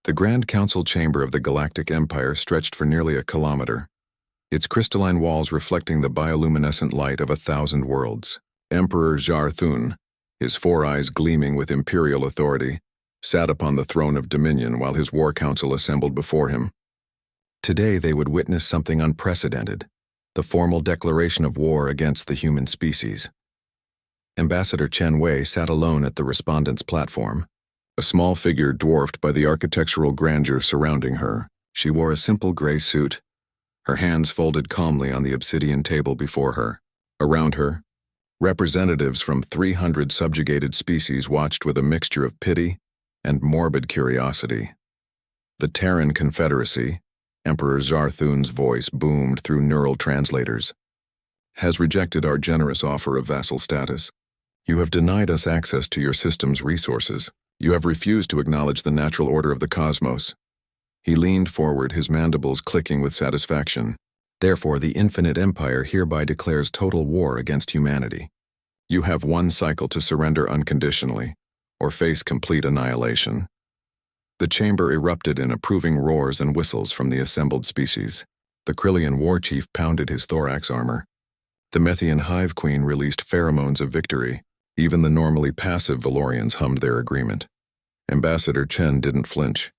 The Grand Council chamber of the Galactic Empire stretched for nearly a kilometer, its crystalline walls reflecting the bioluminescent light of 1,000 worlds. Emperor Jar Thun, his 4 eyes gleaming with imperial authority, sat upon the throne of dominion while his war council assembled before him. Today they would witness something unprecedented, the formal declaration of war against the human species. Ambassador Chen Wei sat alone at the respondents' platform, a small figure dwarfed by the architectural grandeur surrounding her. She wore a simple gray suit, her hands folded calmly on the obsidian table before her. Around her, representatives from 300 subjugated species watched with a mixture of pity and morbid curiosity. The Terran Confederacy, Emperor Jar Thun's voice boomed through neural translators, has rejected our generous offer of vassal status. You have denied us access to your system's resources. You have refused to acknowledge the natural order of the cosmos. He leaned forward, his mandibles clicking with satisfaction. Therefore, the Infinite Empire hereby declares total war against humanity. You have 1 cycle to surrender unconditionally, or face complete annihilation. The chamber erupted in approving roars and whistles from the assembled species. The Krillian war chief pounded his thorax armor. The Methian hive queen released pheromones of victory. Even the normally passive Valorians hummed their agreement. Ambassador Chen didn't flinch.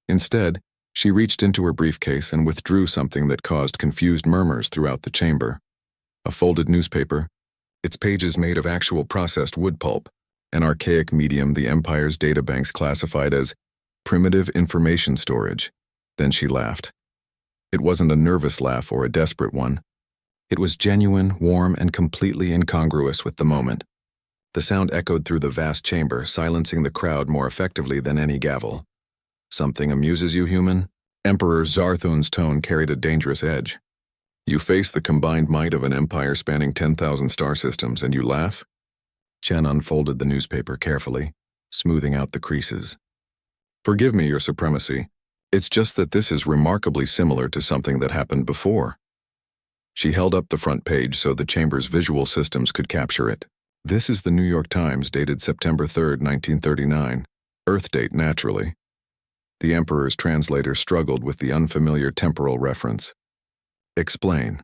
Instead, she reached into her briefcase and withdrew something that caused confused murmurs throughout the chamber. A folded newspaper, its pages made of actual processed wood pulp, an archaic medium the Empire's databanks classified as primitive information storage. Then she laughed. It wasn't a nervous laugh or a desperate one. It was genuine, warm, and completely incongruous with the moment. The sound echoed through the vast chamber, silencing the crowd more effectively than any gavel. Something amuses you, human? Emperor Jar Thun's tone carried a dangerous edge. You face the combined might of an empire spanning 10,000 star systems, and you laugh? Chen unfolded the newspaper carefully, smoothing out the creases. Forgive me, Your Supremacy. It's just that this is remarkably similar to something that happened before. She held up the front page so the chamber's visual systems could capture it. This is the New York Times, dated September 3, 1939. Earth date, naturally. The Emperor's translator struggled with the unfamiliar temporal reference. Explain.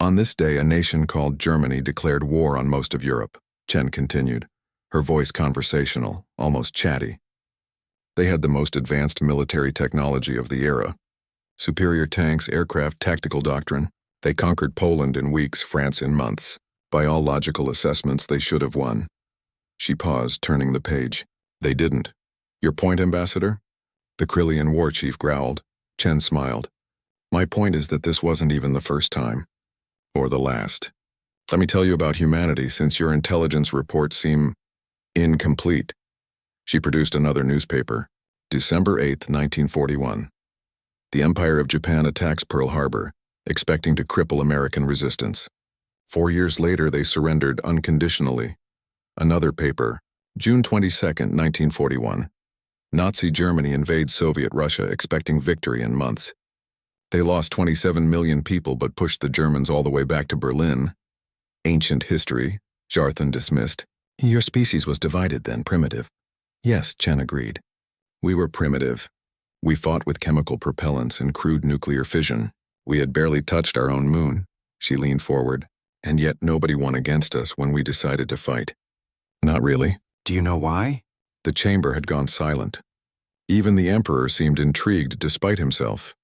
On this day, a nation called Germany declared war on most of Europe, Chen continued, her voice conversational, almost chatty. They had the most advanced military technology of the era. Superior tanks, aircraft, tactical doctrine. They conquered Poland in weeks, France in months. By all logical assessments, they should have won. She paused, turning the page. They didn't. Your point, Ambassador? The Krillian war chief growled. Chen smiled. My point is that this wasn't even the first time. Or the last. Let me tell you about humanity, since your intelligence reports seem incomplete. She produced another newspaper. December 8, 1941. The Empire of Japan attacks Pearl Harbor, expecting to cripple American resistance. 4 years later, they surrendered unconditionally. Another paper, June 22, 1941. Nazi Germany invades Soviet Russia, expecting victory in months. They lost 27 million people but pushed the Germans all the way back to Berlin. Ancient history, Jar Thun dismissed. Your species was divided then, primitive. Yes, Chen agreed. We were primitive. We fought with chemical propellants and crude nuclear fission. We had barely touched our own moon. She leaned forward. And yet nobody won against us when we decided to fight. Not really. Do you know why? The chamber had gone silent. Even the Emperor seemed intrigued despite himself.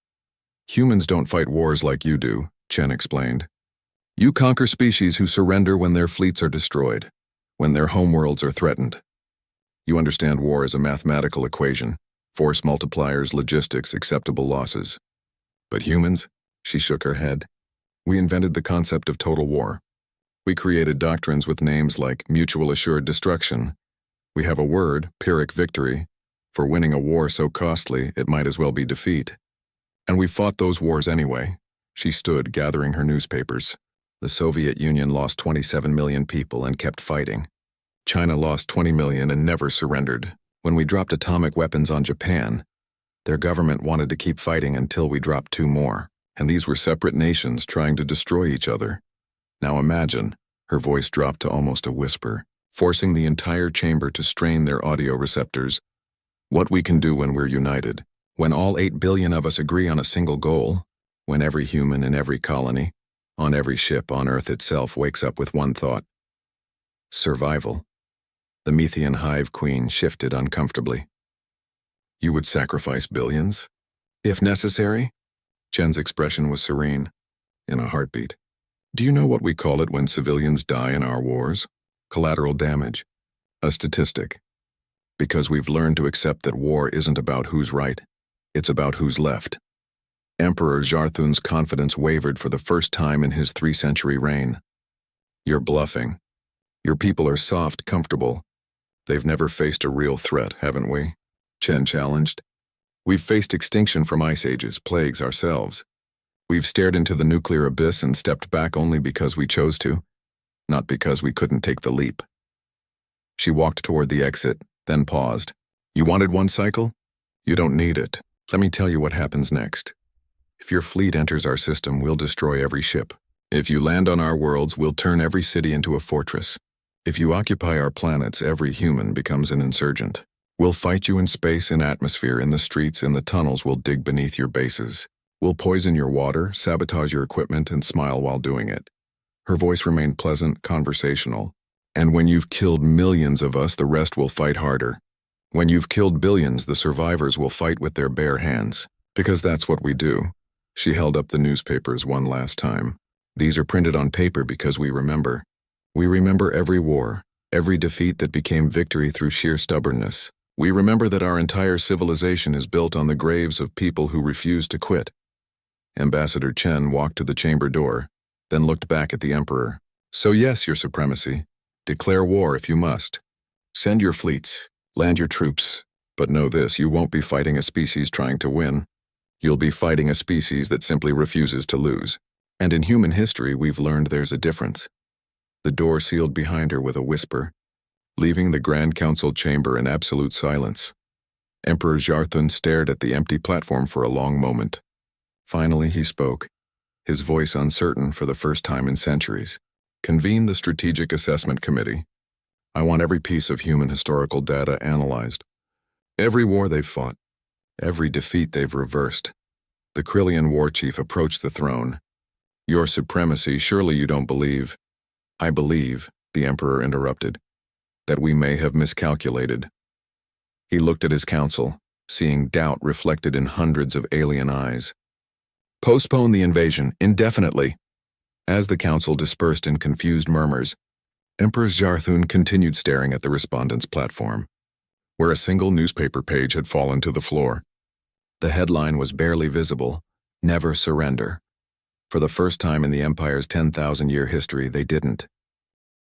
Humans don't fight wars like you do, Chen explained. You conquer species who surrender when their fleets are destroyed, when their homeworlds are threatened. You understand war as a mathematical equation, force multipliers, logistics, acceptable losses. But humans? She shook her head. We invented the concept of total war. We created doctrines with names like mutual assured destruction. We have a word, Pyrrhic victory, for winning a war so costly it might as well be defeat. And we fought those wars anyway. She stood, gathering her newspapers. The Soviet Union lost 27 million people and kept fighting. China lost 20 million and never surrendered. When we dropped atomic weapons on Japan, their government wanted to keep fighting until we dropped 2 more. And these were separate nations trying to destroy each other. Now imagine, her voice dropped to almost a whisper, forcing the entire chamber to strain their audio receptors. What we can do when we're united, when all 8 billion of us agree on a single goal, when every human in every colony, on every ship on Earth itself wakes up with one thought. Survival. The Methian hive queen shifted uncomfortably. You would sacrifice billions? If necessary? Chen's expression was serene, in a heartbeat. Do you know what we call it when civilians die in our wars? Collateral damage. A statistic. Because we've learned to accept that war isn't about who's right, it's about who's left. Emperor Jarthun's confidence wavered for the first time in his 3-century reign. You're bluffing. Your people are soft, comfortable. They've never faced a real threat, haven't we? Chen challenged. We've faced extinction from ice ages, plagues ourselves. We've stared into the nuclear abyss and stepped back only because we chose to, not because we couldn't take the leap. She walked toward the exit, then paused. You wanted one cycle? You don't need it. Let me tell you what happens next. If your fleet enters our system, we'll destroy every ship. If you land on our worlds, we'll turn every city into a fortress. If you occupy our planets, every human becomes an insurgent. We'll fight you in space, in atmosphere, in the streets, in the tunnels. We'll dig beneath your bases. We'll poison your water, sabotage your equipment, and smile while doing it. Her voice remained pleasant, conversational. And when you've killed millions of us, the rest will fight harder. When you've killed billions, the survivors will fight with their bare hands. Because that's what we do. She held up the newspapers one last time. These are printed on paper because we remember. We remember every war, every defeat that became victory through sheer stubbornness. We remember that our entire civilization is built on the graves of people who refuse to quit. Ambassador Chen walked to the chamber door, then looked back at the Emperor. So yes, your supremacy. Declare war if you must. Send your fleets, land your troops. But know this, you won't be fighting a species trying to win. You'll be fighting a species that simply refuses to lose. And in human history, we've learned there's a difference. The door sealed behind her with a whisper, leaving the Grand Council chamber in absolute silence. Emperor Jarthun stared at the empty platform for a long moment. Finally, he spoke, his voice uncertain for the first time in centuries. Convene the Strategic Assessment Committee. I want every piece of human historical data analyzed. Every war they've fought. Every defeat they've reversed. The Krillian war chief approached the throne. Your supremacy, surely you don't believe. I believe, the Emperor interrupted, that we may have miscalculated. He looked at his council, seeing doubt reflected in hundreds of alien eyes. Postpone the invasion indefinitely. As the council dispersed in confused murmurs, Emperor Jarthun continued staring at the respondents' platform, where a single newspaper page had fallen to the floor. The headline was barely visible, Never Surrender. For the first time in the Empire's 10,000-year history, they didn't.